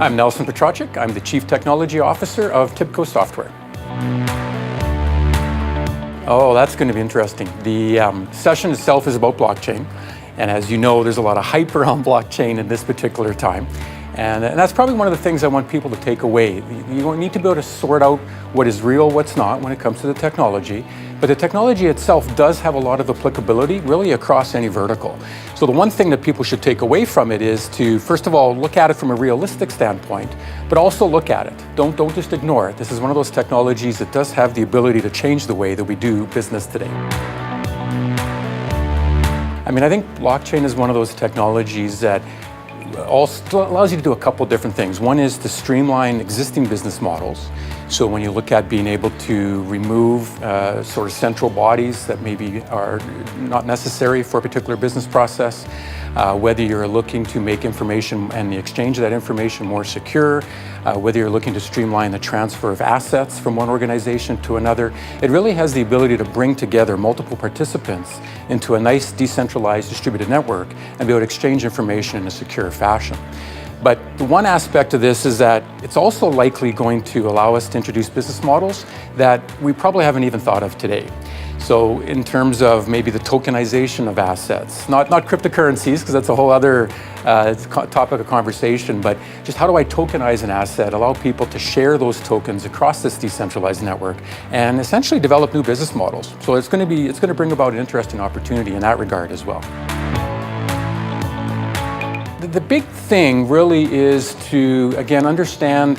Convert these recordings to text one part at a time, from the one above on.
I'm Nelsen Petracek. I'm the Chief Technology Officer of TIBCO Software. Oh, that's going to be interesting. The session itself is about blockchain. And as you know, there's a lot of hype around blockchain in this particular time. And that's probably one of the things I want people to take away. You need to be able to sort out what is real, what's not when it comes to the technology. But the technology itself does have a lot of applicability really across any vertical. So the one thing that people should take away from it is to, first of all, look at it from a realistic standpoint, but also look at it. Don't just ignore it. This is one of those technologies that does have the ability to change the way that we do business today. I think blockchain is one of those technologies that also allows you to do a couple different things. One is to streamline existing business models. So when you look at being able to remove sort of central bodies that maybe are not necessary for a particular business process, whether you're looking to make information and the exchange of that information more secure, whether you're looking to streamline the transfer of assets from one organization to another, it really has the ability to bring together multiple participants into a nice decentralized distributed network and be able to exchange information in a secure fashion. But the one aspect of this is that it's also likely going to allow us to introduce business models that we probably haven't even thought of today. So in terms of maybe the tokenization of assets, not cryptocurrencies, because that's a whole other topic of conversation, but just how do I tokenize an asset, allow people to share those tokens across this decentralized network and essentially develop new business models. So it's going to bring about an interesting opportunity in that regard as well. The big thing really is to, again, understand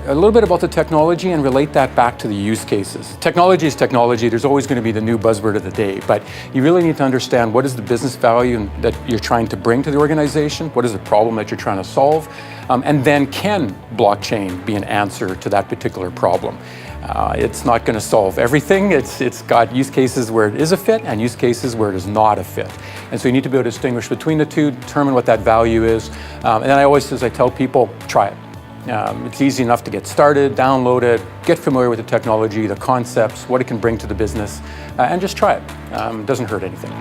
a little bit about the technology and relate that back to the use cases. Technology is technology. There's always going to be the new buzzword of the day, but you really need to understand what is the business value that you're trying to bring to the organization, what is the problem that you're trying to solve, and then can blockchain be an answer to that particular problem? It's not going to solve everything. It's got use cases where it is a fit and use cases where it is not a fit. And so you need to be able to distinguish between the two, determine what that value is. And then as I tell people, try it. It's easy enough to get started, download it, get familiar with the technology, the concepts, what it can bring to the business, and just try it. It doesn't hurt anything.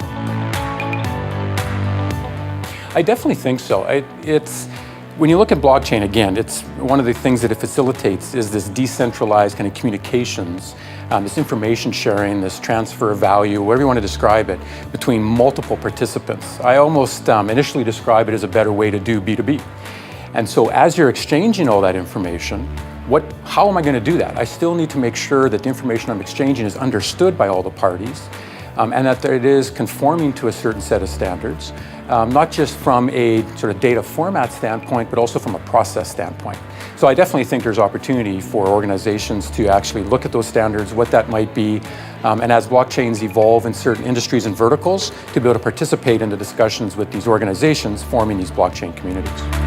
I definitely think so. When you look at blockchain, again, it's one of the things that it facilitates is this decentralized kind of communications, this information sharing, this transfer of value, whatever you want to describe it, between multiple participants. I almost initially describe it as a better way to do B2B. And so as you're exchanging all that information, how am I going to do that? I still need to make sure that the information I'm exchanging is understood by all the parties, and that it is conforming to a certain set of standards, not just from a sort of data format standpoint, but also from a process standpoint. So I definitely think there's opportunity for organizations to actually look at those standards, what that might be, and as blockchains evolve in certain industries and verticals, to be able to participate in the discussions with these organizations forming these blockchain communities.